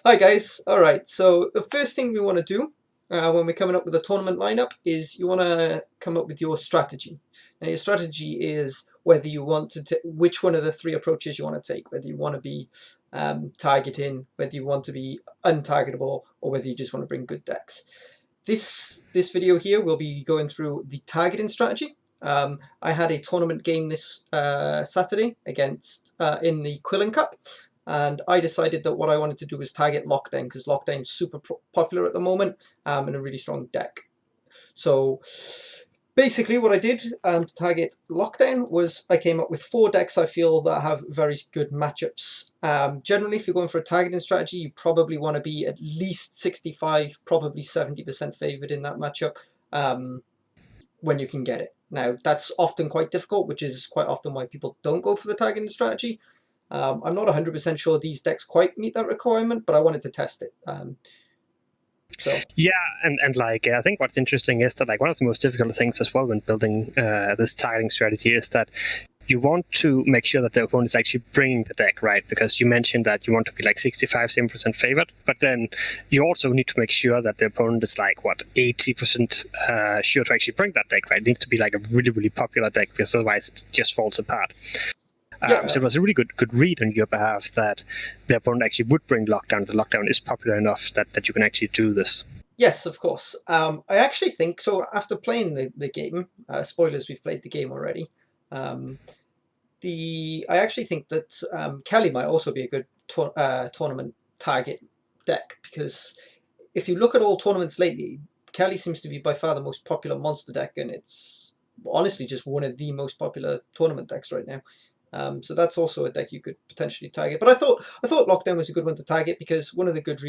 Hi guys. All right. So the first thing we want to do when we're coming up with a tournament lineup is you want to come up with your strategy. Now your strategy is whether you want to which one of the three approaches you want to take. Whether you want to be targeting, whether you want to be untargetable, or whether you just want to bring good decks. This video here will be going through the targeting strategy. I had a tournament game this Saturday against in the Quillen Cup. And I decided that what I wanted to do was target Lockdown, because Lockdown's super popular at the moment and a really strong deck. So basically what I did to target Lockdown was I came up with 4 decks I feel that have very good matchups. Generally, if you're going for a targeting strategy, you probably want to be at least 65, probably 70% favoured in that matchup when you can get it. Now, that's often quite difficult, which is quite often why people don't go for the targeting strategy. I'm not 100% sure these decks quite meet that requirement, but I wanted to test it. Yeah, and like I think what's interesting is that like one of the most difficult things as well when building this targeting strategy is that you want to make sure that the opponent is actually bringing the deck, right? Because you mentioned that you want to be like 65-70% favored, but then you also need to make sure that the opponent is like, 80% sure to actually bring that deck, right? It needs to be like a really, really popular deck, because otherwise it just falls apart. So it was a really good read on your behalf that the opponent actually would bring Lockdown. The Lockdown is popular enough that you can actually do this. Yes, of course. I actually think, so after playing the game, spoilers, we've played the game already, I actually think that Kelly might also be a good tournament target deck, because if you look at all tournaments lately, Kelly seems to be by far the most popular monster deck, and it's honestly just one of the most popular tournament decks right now. So that's also a deck you could potentially target. But I thought Lockdown was a good one to target, because one of the good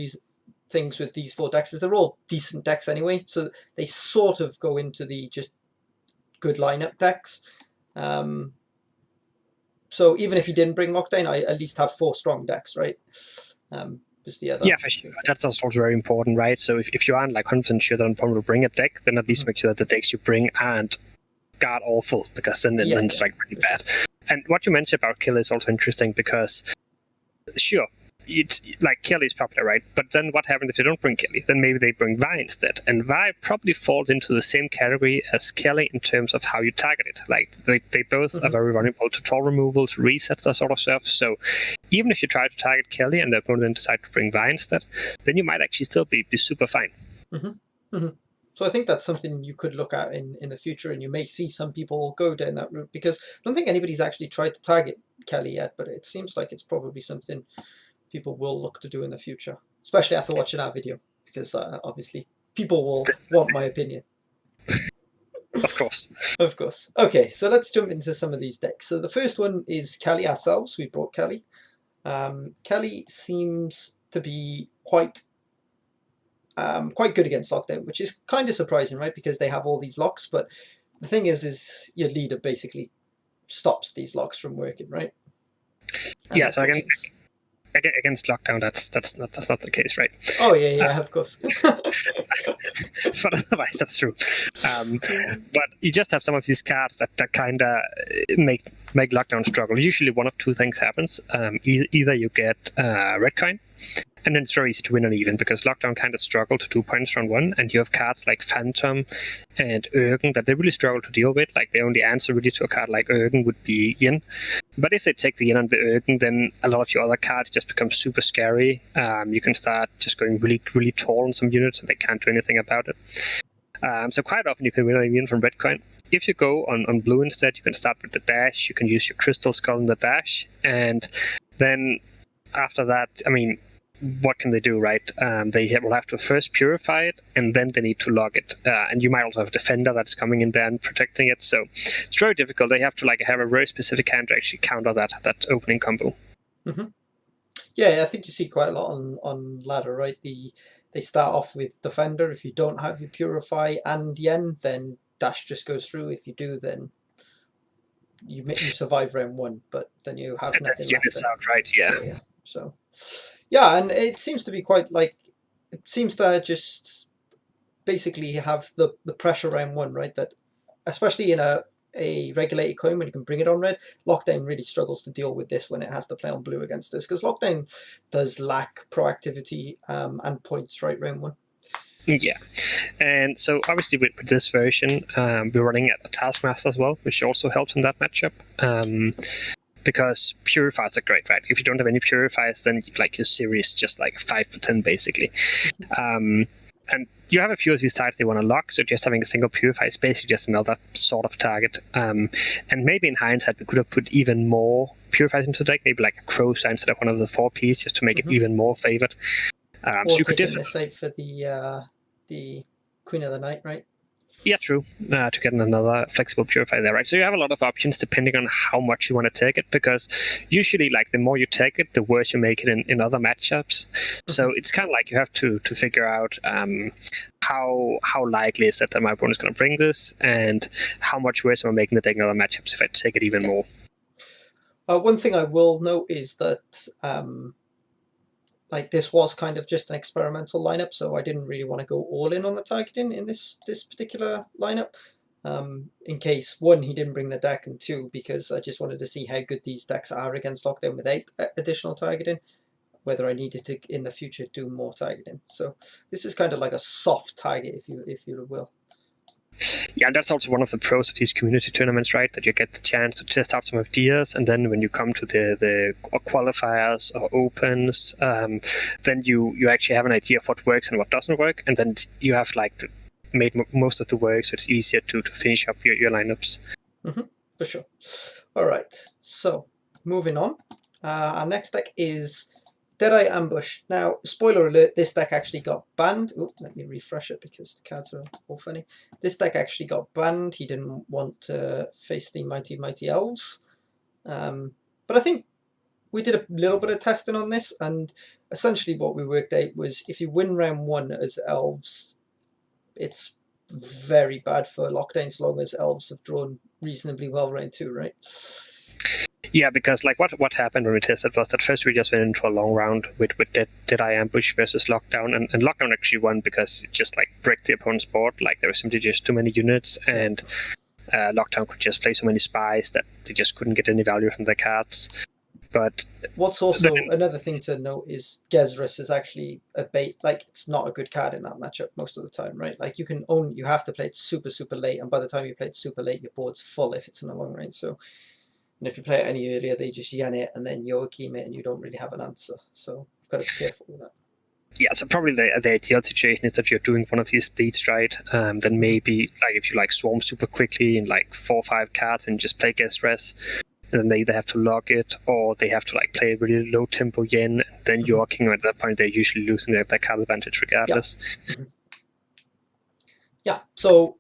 things with these 4 decks is they're all decent decks anyway. So they sort of go into the just good lineup decks. So even if you didn't bring Lockdown, I at least have 4 strong decks, right? The other. Yeah, for sure. That's also very important, right? So if you aren't like 100% sure that an opponent will bring a deck, then at least make sure that the decks you bring aren't god awful, because then it's like pretty bad. Sure. And what you mentioned about Kill is also interesting, because sure, it's like Kelly is popular, right? But then what happens if they don't bring Kelly? Then maybe they bring Vi instead. And Vi probably falls into the same category as Kelly in terms of how you target it. Like they both are very vulnerable to troll removals, resets, that sort of stuff. So even if you try to target Kelly and the opponent then decide to bring Vi instead, then you might actually still be super fine. So I think that's something you could look at in the future, and you may see some people go down that route, because I don't think anybody's actually tried to target Kelly yet, but it seems like it's probably something people will look to do in the future, especially after watching our video, because obviously people will want my opinion. Of course. Of course. Okay, so let's jump into some of these decks. So the first one is Kelly ourselves. We brought Kelly. Kelly seems to be quite good against Lockdown, which is kind of surprising, right? Because they have all these locks, but the thing is your leader basically stops these locks from working, right? And yeah, so against Lockdown, that's not the case, right? Oh yeah, of course. But otherwise, that's true. But you just have some of these cards that kind of make Lockdown struggle. Usually, one of 2 things happens. Either you get red coin, and then it's very easy to win uneven, because Lockdown kind of struggle to 2 points round 1, and you have cards like Phantom and Urgen that they really struggle to deal with. Like the only answer really to a card like Urgen would be Yin. But if they take the Yin and the Urgen, then a lot of your other cards just become super scary. You can start just going really, really tall on some units, and they can't do anything about it. So quite often you can win uneven from red coin. If you go on blue instead, you can start with the dash. You can use your Crystal Skull in the dash, and then after that, I mean, what can they do, right? They will have to first purify it, and then they need to log it. And you might also have a defender that's coming in there and protecting it. So it's very difficult. They have to have a very specific hand to actually counter that opening combo. Yeah, I think you see quite a lot on ladder, right? They start off with defender. If you don't have your purify and yen, then dash just goes through. If you do, then you survive round 1, but then you have nothing left. Out, right? Yeah. So. Yeah, and it seems to be quite it seems to just basically have the pressure round 1, right? That especially in a a regulated coin when you can bring it on red. Lockdown really struggles to deal with this when it has to play on blue against this, because Lockdown does lack proactivity and points right round one. Yeah, and so obviously with this version, we're running a Taskmaster as well, which also helps in that matchup. Because purifiers are great, right? If you don't have any purifiers, then like your series just like 5 for 10 basically. And you have a few of these targets you want to lock, so just having a single purifier is basically just another sort of target. And maybe in hindsight, we could have put even more purifiers into the deck, maybe like a Crowstar instead of one of the 4Ps, just to make it even more favored. Or so you could definitely this out for the Queen of the Night, right? Yeah, true. To get another flexible purifier there, right? So you have a lot of options depending on how much you want to take it, because usually, like, the more you take it, the worse you make it in other matchups. So it's kind of like you have to figure out how likely is it that my opponent is going to bring this, and how much worse am I making the deck in other matchups if I take it even more. One thing I will note is that like this was kind of just an experimental lineup, so I didn't really want to go all in on the targeting in this particular lineup. In case, one, he didn't bring the deck, and two, because I just wanted to see how good these decks are against Lockdown without additional targeting, whether I needed to in the future do more targeting. So this is kind of like a soft target, if you will. Yeah, and that's also one of the pros of these community tournaments, right? That you get the chance to test out some ideas, and then when you come to the qualifiers or opens, then you actually have an idea of what works and what doesn't work, and then you have like made most of the work, so it's easier to finish up your lineups. For sure. All right, so moving on. Our next deck is Deadeye Ambush. Now, spoiler alert, this deck actually got banned. Oh, let me refresh it because the cards are all funny. This deck actually got banned. He didn't want to face the Mighty Mighty Elves. But I think we did a little bit of testing on this, and essentially what we worked out was if you win round one as Elves, it's very bad for Lockdown so long as Elves have drawn reasonably well round two, right? Yeah, because like what happened when we tested was that first we just went into a long round with Deadeye Ambush versus Lockdown, and Lockdown actually won because it just like bricked the opponent's board. Like there was simply just too many units, and Lockdown could just play so many spies that they just couldn't get any value from their cards. But what's also another thing to note is Gezrus is actually a bait. Like it's not a good card in that matchup most of the time, right? Like you have to play it super late, and by the time you play it super late, your board's full if it's in a long range. So. And if you play it any earlier, they just yan it and then Joachim it, and you don't really have an answer. So you've got to be careful with that. Yeah, so probably the ideal situation is that you're doing one of these bleeds, right? Then maybe like if you like swarm super quickly in like 4 or 5 cards and just play Gezrus, and then they either have to log it or they have to like play a really low tempo yen. And then Joachim at that point they're usually losing their card advantage regardless. Yeah. So.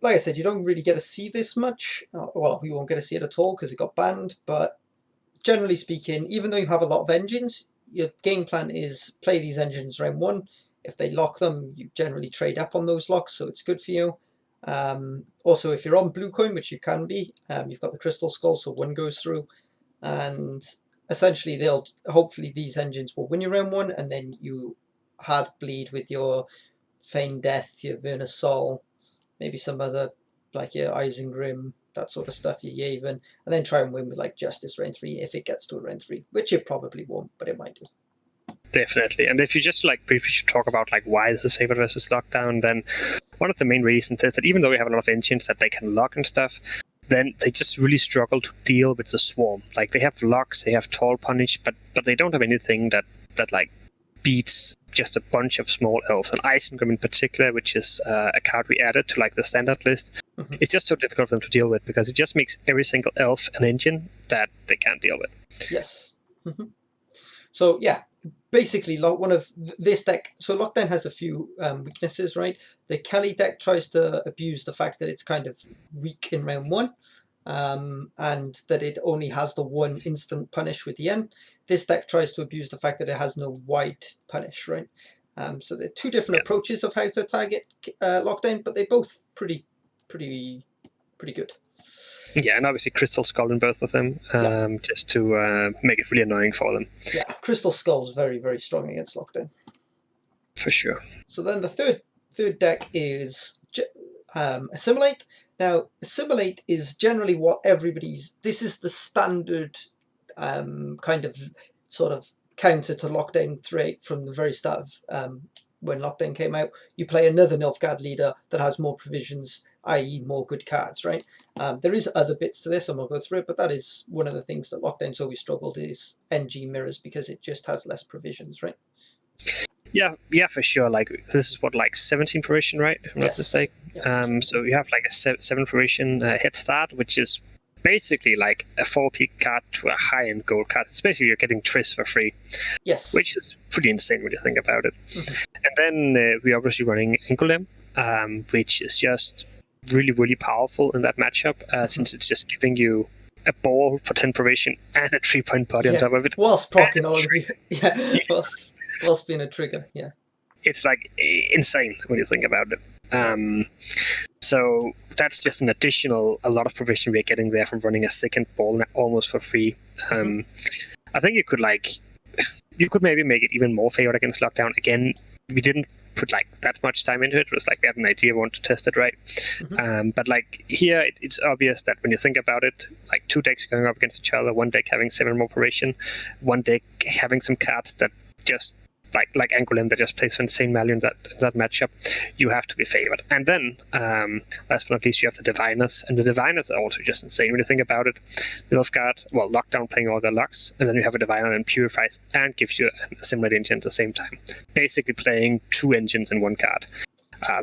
Like I said, you don't really get to see this much. Well, you won't get to see it at all because it got banned. But generally speaking, even though you have a lot of engines, your game plan is play these engines round one. If they lock them, you generally trade up on those locks, so it's good for you. Also, if you're on blue coin, which you can be, you've got the crystal skull, so one goes through. And essentially, hopefully these engines will win you round one, and then you hard bleed with your Feign Death, your Vernus Sol, maybe some other, like your Isengrim, that sort of stuff, your Yavin, and then try and win with like Justice round 3 if it gets to a round 3, which it probably won't, but it might do. Definitely. And if you just like briefly should talk about like why this is favored versus Lockdown, then one of the main reasons is that even though we have a lot of engines that they can lock and stuff, then they just really struggle to deal with the swarm. Like they have locks, they have tall punish, but they don't have anything that like beats just a bunch of small elves. And Isengrim in particular, which is a card we added to like the standard list, it's just so difficult for them to deal with because it just makes every single elf an engine that they can't deal with. Yes. So yeah, basically one of this deck, so Lockdown has a few weaknesses, right? The Kelly deck tries to abuse the fact that it's kind of weak in round one, and that it only has the one instant punish with the end. This deck tries to abuse the fact that it has no wide punish, right? So there are two different approaches of how to target Lockdown, but they're both pretty good. Yeah, and obviously Crystal Skull in both of them, just to make it really annoying for them. Yeah, Crystal Skull is very strong against Lockdown. For sure. So then the third deck is Assimilate. Now, Assimilate is generally what this is the standard kind of sort of counter to Lockdown 3.8 from the very start of when Lockdown came out. You play another Nilfgaard leader that has more provisions, i.e. more good cards, right? There is other bits to this, and we'll go through it, but that is one of the things that Lockdown's always struggled is NG mirrors because it just has less provisions, right? Yeah, for sure. Like this is what, like 17 provision, right? If I'm not mistaken. Yeah. So you have like a 7 provision head start, which is basically like a 4P card to a high-end gold card. It's basically you're getting Triss for free. Yes. Which is pretty insane when you think about it. And then we're obviously running Angolem, which is just really, really powerful in that matchup, since it's just giving you a ball for 10 provision and a 3-point body on top of it. Whilst proccing all of you. Yeah, whilst being a trigger, yeah. It's like insane when you think about it. So that's just an additional, a lot of provision we're getting there from running a second ball almost for free. I think you could maybe make it even more favored against Lockdown. Again, we didn't put like that much time into it. It was like we had an idea, we want to test it, right? But like here, it's obvious that when you think about it, like 2 decks going up against each other, 1 deck having 7 more provision, 1 deck having some cards that just like Angolem that just plays for insane value in that matchup, you have to be favored. And then, last but not least, you have the Diviners, and the Diviners are also just insane when you think about it. Nilfgaard, Lockdown playing all their locks, and then you have a Diviner and purifies and gives you a Assimilate engine at the same time. Basically playing 2 engines in 1 card.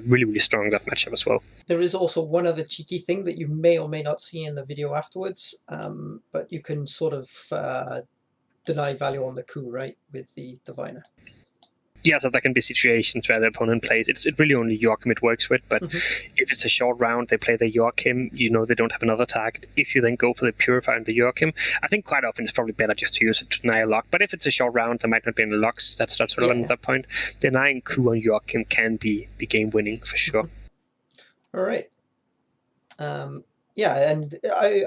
Really, really strong that matchup as well. There is also one other cheeky thing that you may or may not see in the video afterwards, but you can sort of deny value on the coup, right, with the Diviner. Yeah, so there can be situations where the opponent plays. It really only Joachim it works with, but if it's a short round, they play the Joachim, they don't have another target. If you then go for the Purifier and the Joachim, I think quite often it's probably better just to use it to deny a lock. But if it's a short round, there might not be any locks. That's relevant at that point. Denying coup on Joachim can be game winning for sure. All right. Yeah, and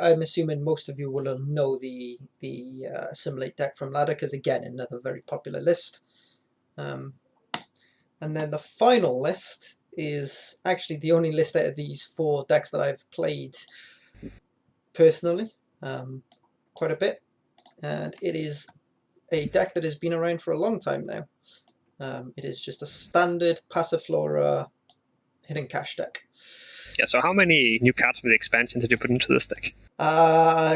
I'm assuming most of you will know the Assimilate deck from Ladder, because again, another very popular list. And then the final list is actually the only list out of these 4 decks that I've played personally quite a bit, and it is a deck that has been around for a long time now. It is just a standard Passiflora hidden cash deck. Yeah, so how many new cards with the expansion did you put into this deck?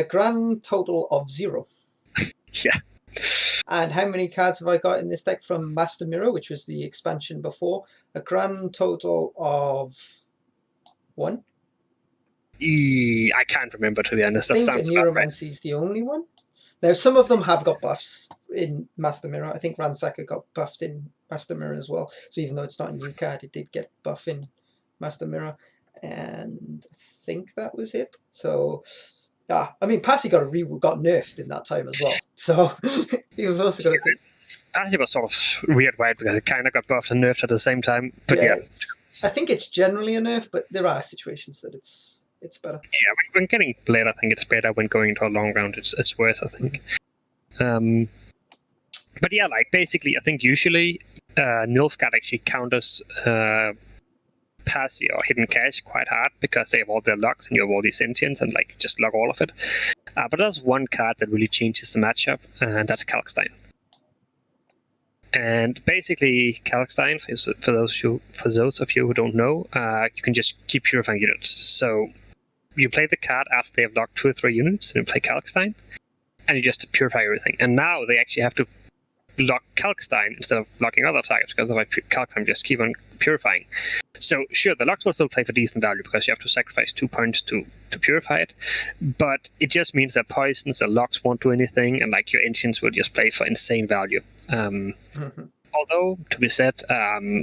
Grand total of 0. Yeah. And how many cards have I got in this deck from Master Mirror, which was the expansion before? A grand total of 1. I can't remember, to be honest. I think Neuromancy is the only one. Now, some of them have got buffs in Master Mirror. I think Ransacker got buffed in Master Mirror as well. So even though it's not a new card, it did get buff in Master Mirror. And I think that was it. So, yeah, I mean, Passy got nerfed in that time as well. So he was also going to... Passy was sort of weird, right? Because it kind of got buffed and nerfed at the same time. But yeah. I think it's generally a nerf, but there are situations that it's better. Yeah, when getting bled, I think it's better. When going into a long round, it's worse, I think. But yeah, like basically, I think usually Nilfgaard actually counters Passy or Hidden Cash quite hard because they have all their locks and you have all these sentients and like just lock all of it. But there's one card that really changes the matchup, and that's Kalkstein. And basically, Kalkstein, for those of you who don't know, you can just keep purifying units. So you play the card after they have locked 2 or 3 units, and you play Kalkstein, and you just purify everything. And now they actually have to lock Kalkstein instead of locking other targets, because otherwise Kalkstein just keep on purifying. So sure, the locks will still play for decent value because you have to sacrifice 2 points to purify it, but it just means that poisons, the locks won't do anything, and like your engines will just play for insane value. Although, to be said,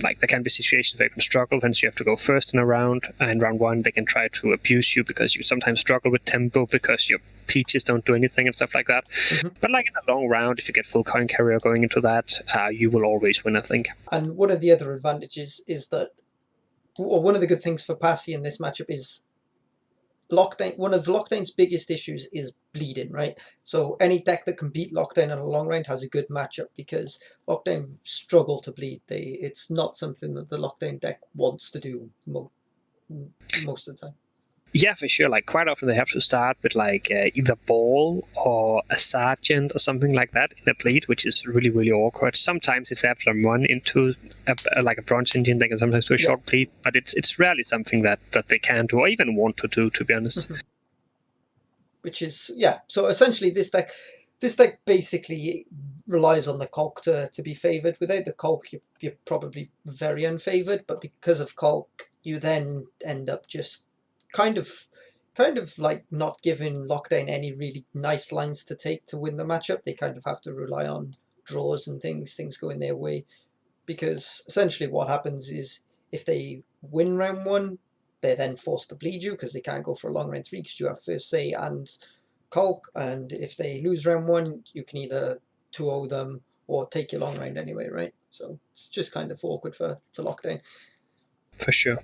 like there can be situations where you can struggle, hence you have to go first in a round. In round 1, they can try to abuse you because you sometimes struggle with tempo because your peaches don't do anything and stuff like that. But like in a long round, if you get full coin carrier going into that, you will always win, I think. And one of the other advantages is that, or one of the good things for Passy in this matchup is Lockdown. One of Lockdown's biggest issues is bleeding, right? So any deck that can beat Lockdown in a long round has a good matchup because Lockdown struggle to bleed. It's not something that the Lockdown deck wants to do most of the time. Yeah, for sure. Like quite often they have to start with like either ball or a sergeant or something like that in a bleed, which is really, really awkward. Sometimes if they have to run into like a bronze engine, they can sometimes do a short bleed, but it's rarely something that they can do or even want to do, to be honest. Which is, so essentially this deck basically relies on the Culk to be favoured. Without the Culk, you're probably very unfavoured, but because of Culk, you then end up just kind of like not giving Lockdown any really nice lines to take to win the matchup. They kind of have to rely on draws and things going their way, because essentially what happens is if they win round 1, they're then forced to bleed you because they can't go for a long round 3 because you have first say and Culk, and if they lose round 1, you can either 2-0 them or take your long round anyway, right? So it's just kind of awkward for Lockdown. For sure.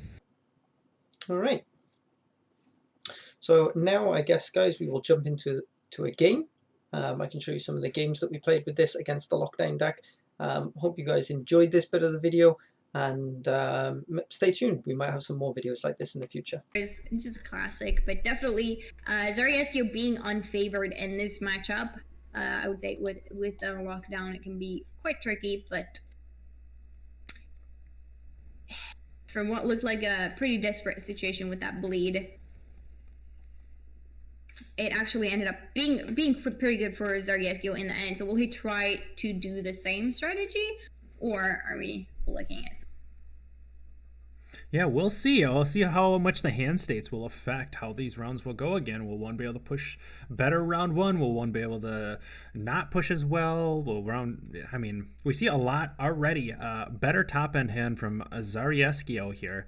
All right. So now I guess, guys, we will jump into a game. I can show you some of the games that we played with this against the Lockdown deck. Hope you guys enjoyed this bit of the video, and stay tuned. We might have some more videos like this in the future. It's just a classic, but definitely Zarieskio being unfavored in this matchup. I would say with Lockdown, it can be quite tricky, but from what looked like a pretty desperate situation with that bleed, it actually ended up being pretty good for Zarieskio in the end. So will he try to do the same strategy, or are we looking at? Yeah, we'll see. I'll see how much the hand states will affect how these rounds will go again. Will one be able to push better round 1? Will one be able to not push as well? We see a lot already. Better top-end hand from Zarieskio here.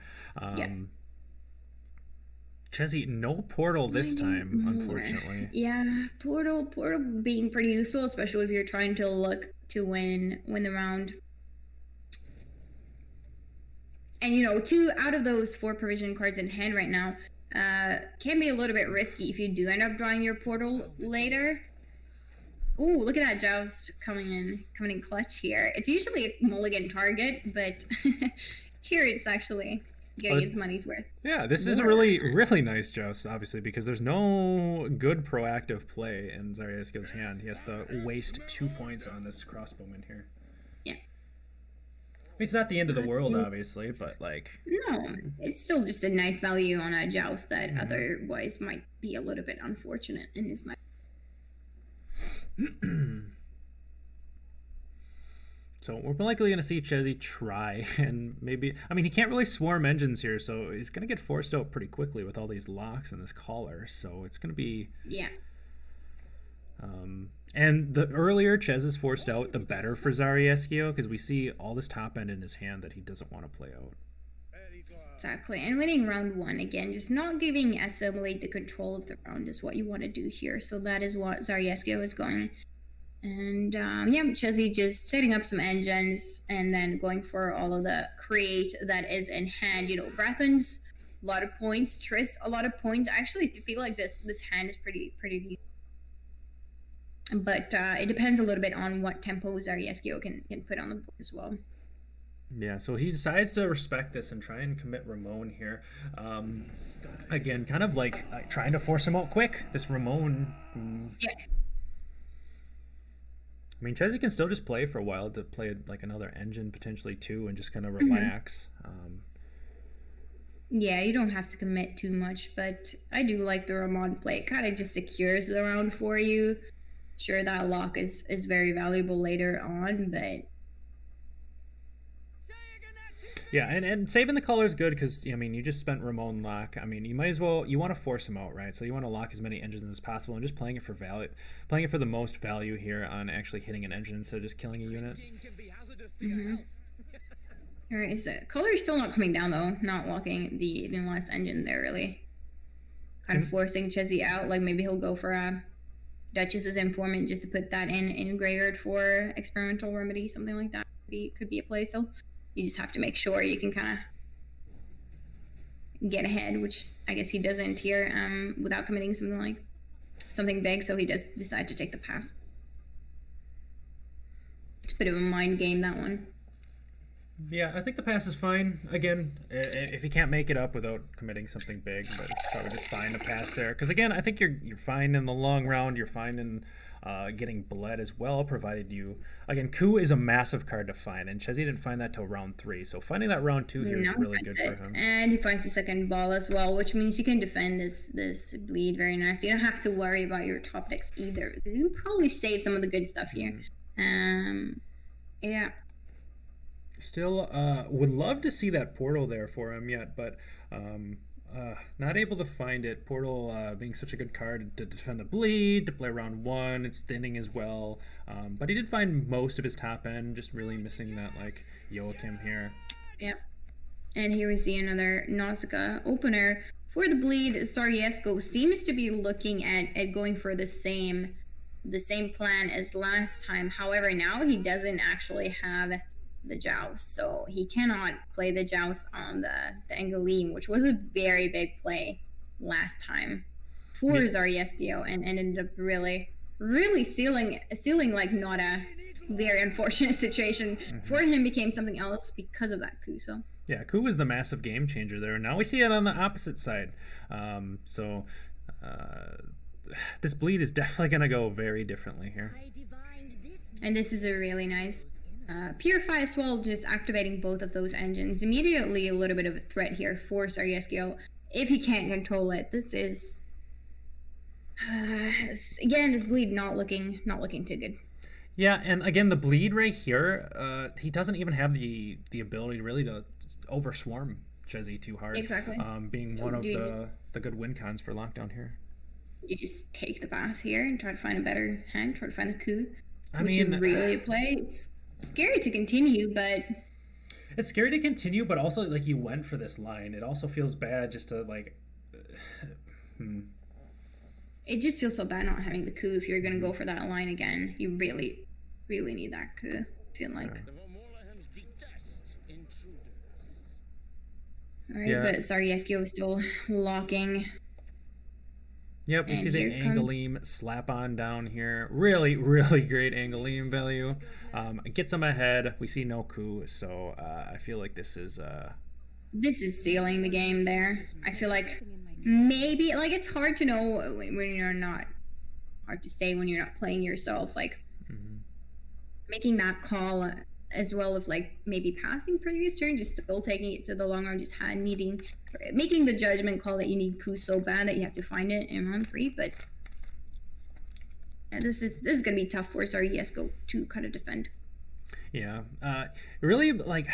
Chezzy, no portal this time, unfortunately. Yeah, portal being pretty useful, especially if you're trying to look to win the round. And 2 out of those 4 provision cards in hand right now can be a little bit risky if you do end up drawing your portal later. Ooh, look at that Joust coming in clutch here. It's usually a mulligan target, but here it's actually getting its money's worth. Yeah, this is a really, really nice Joust, obviously, because there's no good proactive play in Zarieskio's hand. He has to waste 2 points on this crossbowman here. Yeah. It's not the end of the world, obviously, but like... No, it's still just a nice value on a Joust that otherwise might be a little bit unfortunate in this match. So we're likely going to see Chezzy try, and maybe... he can't really swarm engines here, so he's going to get forced out pretty quickly with all these locks and this collar, so it's going to be... Yeah. And the earlier Chez is forced out, the better for Zarieskio, because we see all this top end in his hand that he doesn't want to play out. Exactly, and winning round 1, again, just not giving Assimilate the control of the round is what you want to do here, so that is what Zarieskio is going. And Chezzy just setting up some engines and then going for all of the create that is in hand. Brathon's a lot of points, Triss a lot of points. I actually feel like this hand is pretty deep. But it depends a little bit on what tempo Zarieskio can put on the board as well. Yeah, so he decides to respect this and try and commit Ramon here. Again, kind of like trying to force him out quick. This Ramon... Yeah. Chezzy can still just play for a while to play like another engine potentially too and just kind of relax. Yeah, you don't have to commit too much, but I do like the Ramon play. It kind of just secures the round for you. Sure, that lock is very valuable later on, but... Yeah, and saving the color is good because, you just spent Ramon lock. You might as well... You want to force him out, right? So you want to lock as many engines as possible and just playing it for value. Playing it for the most value here on actually hitting an engine instead of just killing a unit. Alright, so color is still not coming down, though. Not locking the last engine there, really. Kind of forcing Chezzy out. Like, maybe he'll go for a Duchess's Informant just to put that in graveyard for Experimental Remedy, something like that. Could be a play still. You just have to make sure you can kind of get ahead, which I guess he doesn't here without committing something big, so he does decide to take the pass. It's a bit of a mind game, that one. Yeah, I think the pass is fine. Again, if you can't make it up without committing something big, but it's probably just fine to pass there. Because again, I think you're fine in the long round. You're fine in getting bled as well, provided you. Again, coup is a massive card to find, and Chesney didn't find that till round 3. So finding that round 2 here is really good for him. And he finds the second ball as well, which means you can defend this bleed very nice. You don't have to worry about your top decks either. You can probably save some of the good stuff here. Yeah. Still would love to see that portal there for him yet, but not able to find it. Portal being such a good card to defend the bleed, to play round 1, it's thinning as well. But he did find most of his top end, just really missing that like Joachim here. Yeah. And here we see another Nausicaa opener. For the bleed, Sariesko seems to be looking at going for the same plan as last time. However, now he doesn't actually have the joust, so he cannot play the joust on the Angelim, which was a very big play last time for Zarieskio, and ended up really sealing like not a very unfortunate situation for him. Became something else because of that coup. So yeah, coup was the massive game changer there. Now we see it on the opposite side. This bleed is definitely going to go very differently here. And this is a really nice Purify as well, just activating both of those engines. Immediately a little bit of a threat here for Sariesko if he can't control it. This is again, this bleed not looking too good. Yeah, and again, the bleed right here, he doesn't even have the ability really to overswarm Chesney too hard. Exactly. Being one of the good win cons for lockdown here. You just take the pass here and try to find a better hand, try to find the coup. I mean, you really play. It's scary to continue, but it's scary to continue, but also like you went for this line. It also feels bad just to like. It just feels so bad not having the coup. If you're gonna go for that line again, you really need that coup. I feel like. All right, but Sariesko is still locking. Yep, we see the Angelim slap on down here. Really great Angelim value. Gets him ahead. We see no coup, so I feel like this is sealing the game there. I feel like maybe, like, it's hard to know when you're not, hard to say when you're not playing yourself, like making that call as well of like maybe passing previous turn, just still taking it to the long run, just making the judgment call that you need coup so bad that you have to find it in round 3. But yeah, this is gonna be tough for Sariesko to kind of defend. Yeah, really, like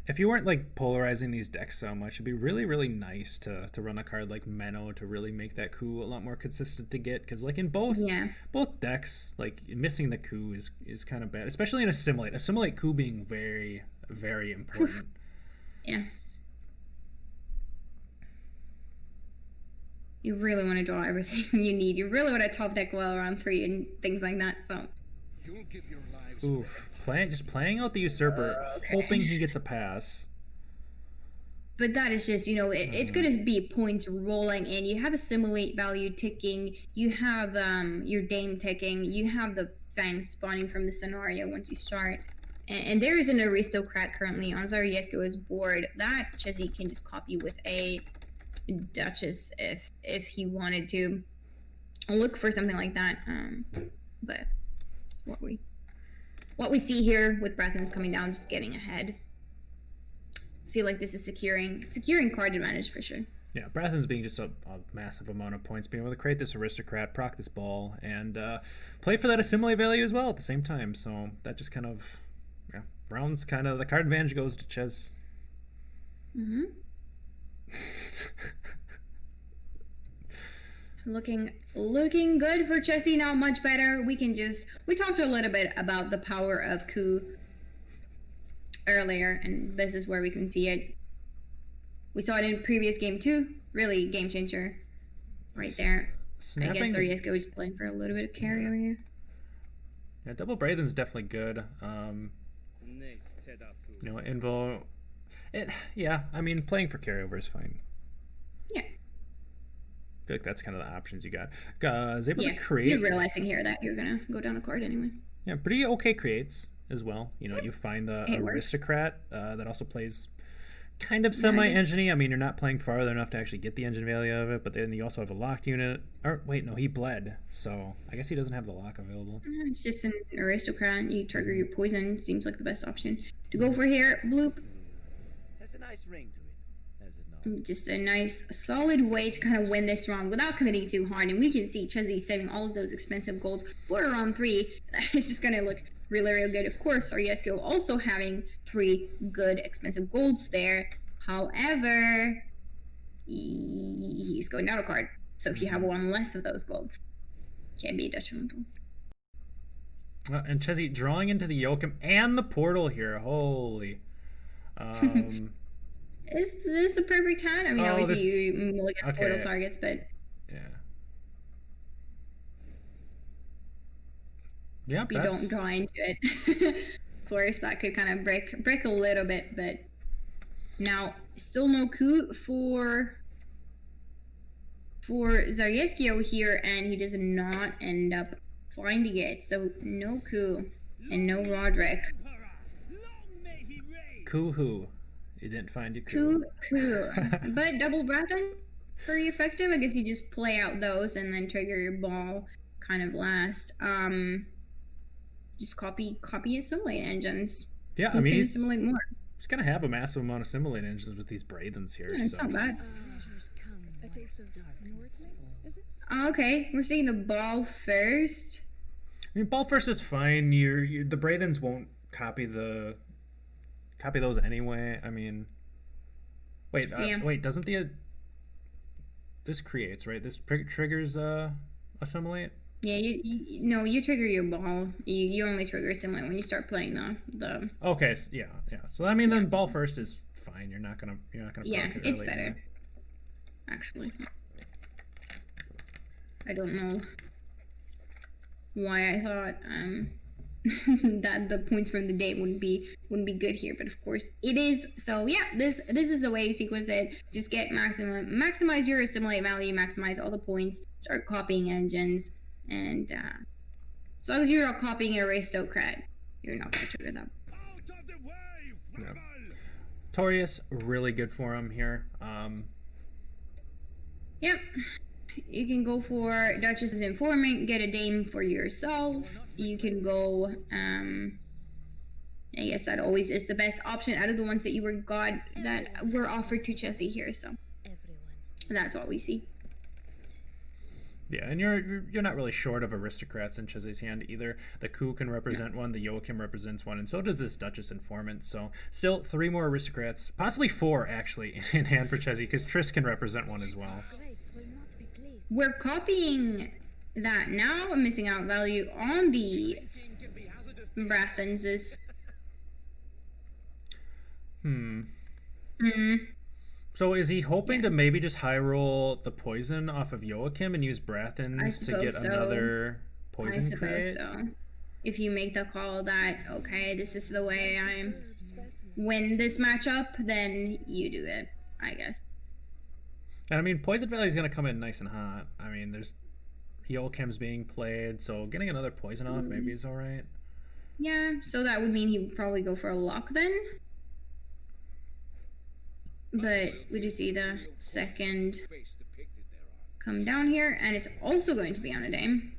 if you weren't like polarizing these decks so much, it'd be really nice to run a card like Menno to really make that coup a lot more consistent to get, because like in both decks, like missing the coup is kind of bad, especially in assimilate coup being very important. Yeah, you really want to draw everything you need. You really want to top deck well around 3 and things like that. So oof, playing out the usurper, hoping he gets a pass. But that is just, it's going to be points rolling in. You have assimilate value ticking. You have your Dame ticking. You have the Fangs spawning from the scenario once you start. And there is an aristocrat currently on Zariesko's board that Chesney can just copy with a Duchess if he wanted to. I'll look for something like that. But what we see here with Brathen's coming down, just getting ahead. I feel like this is securing card advantage for sure. Yeah, Brathen's being just a massive amount of points, being able to create this aristocrat, proc this ball, and play for that assimilate value as well at the same time. So that just kind of, rounds kind of, the card advantage goes to Ches. Looking good for Chesney now, much better. We talked a little bit about the power of coup earlier, and this is where we can see it. We saw it in previous game too. Really game changer right there. I guess Sariesko is playing for a little bit of carry over here. Yeah, double Brathen's definitely good. Invo. I mean, playing for carryover is fine. Yeah. I feel like that's kind of the options you got. Is able to create. You're realizing here that you're gonna go down a card anyway. Yeah, pretty okay creates. as well. You know, you find the It works. aristocrat that also plays kind of Yeah, I semi-engine-y. I mean, you're not playing farther enough to actually get the engine value of it, but then you also have a locked unit. Or wait, no, he bled, so I guess he doesn't have the lock available. It's just an aristocrat. You trigger your poison. Seems like the best option to go for here. Bloop. Has a nice ring to it, has it not? Just a nice, solid way to kind of win this round without committing too hard. And we can see Chezzy saving all of those expensive golds for round 3. That is just going to look really, really good. Of course, Aryesko also having 3 good expensive golds there. However, he's going down a card. So if you have one less of those golds, can be detrimental. And Chezzy drawing into the Joachim and the portal here. Holy. Is this a perfect hand? I mean, obviously you mulligan okay. portal targets, but Yeah. Yeah, you don't draw into it. Of course, that could kind of break a little bit, but now still no coup for Zaryeskio here, and he does not end up finding it. So no coup and no Roderick. Coup who? You didn't find your coup. Coup. But double Brathen, pretty effective. I guess you just play out those and then trigger your ball kind of last. Just copy assimilate engines. Yeah, You I mean, can he's assimilate more. gonna have a massive amount of assimilate engines with these Braithens here. Yeah, it's so. not bad. A taste of North, is it? Okay, we're seeing the ball first. I mean, ball first is fine. The Braithens won't copy those anyway. I mean, wait, Yeah. wait, doesn't this creates, right? This triggers assimilate. Yeah, you trigger your ball. You only trigger assimilate when you start playing the. Okay, so yeah. So I mean, then ball first is fine. You're not gonna. Yeah, proc it it's early better. anyway. Actually, I don't know why I thought that the points from the day wouldn't be good here, but of course it is. So yeah, this is the way you sequence it. Just get maximize your assimilate value, maximize all the points, start copying engines, and as long as you're not copying an aristocrat, you're not going to trigger them. Yeah. Torius, really good for him here. Yep. You can go for Duchess's Informant, get a dame for yourself. You can go, I guess that always is the best option out of the ones that you were offered to Chessie here, so that's what we see. Yeah, and you're not really short of aristocrats in Chessie's hand either. The coup can represent one, the Joachim represents one, and so does this Duchess Informant. So still 3 more aristocrats, possibly 4 actually, in hand for Chessie, because Triss can represent one as well. We're copying that now. I'm missing out value on the Brathens is. So is he hoping to maybe just high roll the poison off of Joachim and use I Brathens to suppose get so. another I poison suppose create? so. If you make the call that, okay, this is the way I win this matchup, then you do it, I guess. And I mean, poison value is going to come in nice and hot. I mean, there's Joachim's being played, so getting another poison off maybe is all right. Yeah, so that would mean he would probably go for a lock then. But we do see the second come down here, and it's also going to be on a dame.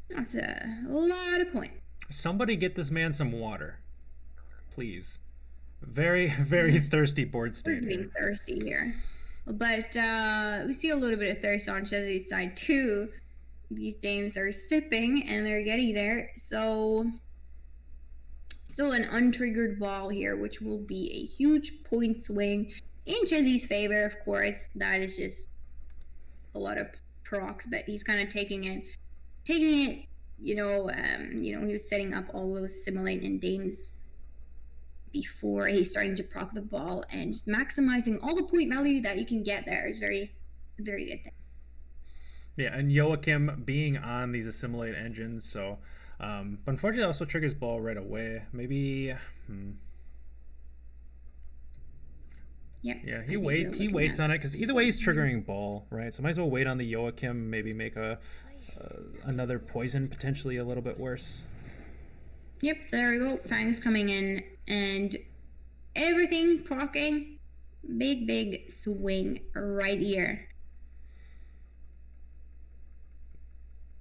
That's a lot of points. Somebody get this man some water, please. Very, very thirsty board We're state getting here. thirsty here. But we see a little bit of thirst on Chesley's side too. These dames are sipping and they're getting there. So still an untriggered ball here, which will be a huge point swing in Chesley's favor, of course. That is just a lot of procs, but he's kind of taking it. He was setting up all those assimilate and dames before he's starting to proc the ball, and just maximizing all the point value that you can get there is very, very good thing. Yeah, and Joachim being on these assimilate engines, so but unfortunately also triggers ball right away. Maybe Yep. yeah, I he think waits you're looking on at- it because either way he's triggering ball, right? So might as well wait on the Joachim, maybe make a another poison potentially a little bit worse. Yep, there we go. Fangs coming in, and everything proccing. Big swing right here.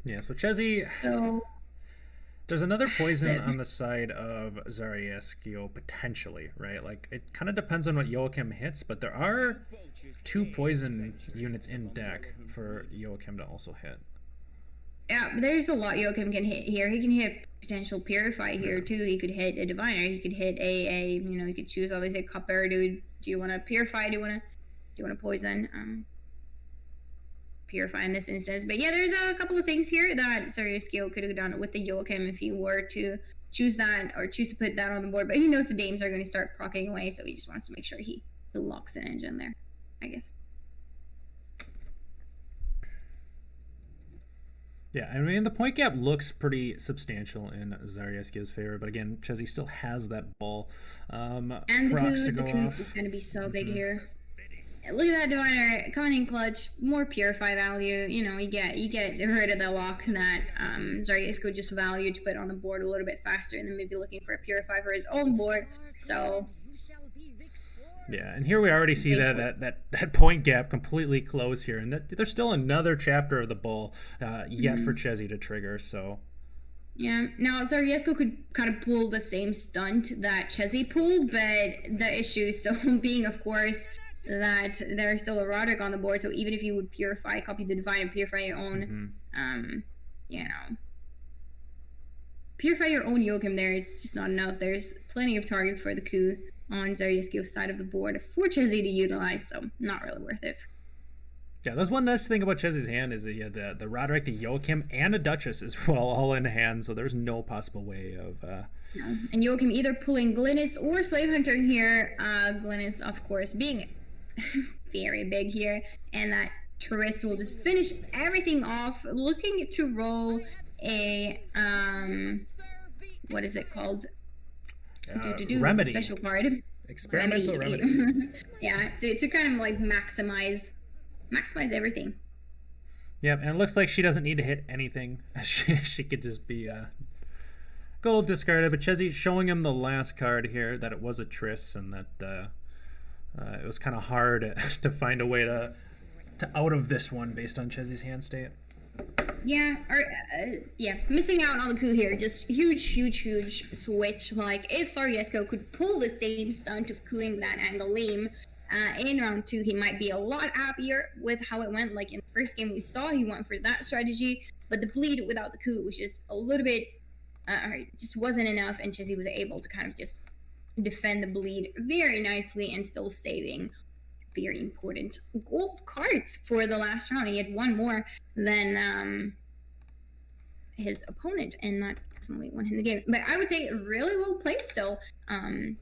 Yeah, so Chezzy, So there's another poison on the side of Zarieskio potentially, right? Like, it kind of depends on what Joachim hits, but there are 2 poison units in deck for Joachim to also hit. yeah, there's a lot Joachim can hit here. He can hit potential Purify here too. He could hit a Diviner. He could hit a he could choose obviously a Cupbearer. Do you want to Purify? Do you want to poison? Purify in this instance. But yeah, there's a couple of things here that Zarieskio could have done with the Joachim if he were to choose that or choose to put that on the board. But he knows the dames are going to start proccing away, so he just wants to make sure he locks an engine there, I guess. Yeah, I mean, the point gap looks pretty substantial in Zarieskio's favor, but again, Chezzy still has that ball. And the Q's just going to be so big here. Look at that Diviner coming in clutch, more Purify value. You know, you get rid of the lock that Zarieskio just valued to put on the board a little bit faster, and then maybe looking for a Purify for his own board. So yeah, and here we already see that point gap completely close here, and there's still another chapter of the bowl yet for Chezzy to trigger. So yeah, now Zarieskio could kind of pull the same stunt that Chezzy pulled, but the issue still being, of course, that there's still a Roderick on the board. So even if you would Purify, copy the Divine, and Purify your own, Purify your own Joachim there, it's just not enough. There's plenty of targets for the coup on Zarieskio's side of the board for Chezzy to utilize, so not really worth it. Yeah, that's one nice thing about Chezzy's hand is that he had the Roderick, the Joachim, and a Duchess as well, all in hand, so there's no possible way of... And Joachim either pulling Glynis or Slave Hunter here. Glynis, of course, being very big here, and that Tourist will just finish everything off, looking to roll a, what is it called? Remedy. Special card. Experimental remedy. Yeah, to kind of like maximize everything. Yep, and it looks like she doesn't need to hit anything. she could just be gold discarded, but Chezzy showing him the last card here, that it was a Triss, and that it was kind of hard to find a way to out of this one based on Chezzy's hand state. Yeah, missing out on the coup here. Just huge switch. Like, if Zarieskio could pull the same stunt of cooing that Angolim in round 2, he might be a lot happier with how it went. Like, in the first game we saw, he went for that strategy, but the bleed without the coup was just a little bit, just wasn't enough, and Chezzy was able to kind of just defend the bleed very nicely and still saving very important gold cards for the last round. He had one more than his opponent, and that definitely won him the game. But I would say really well played still from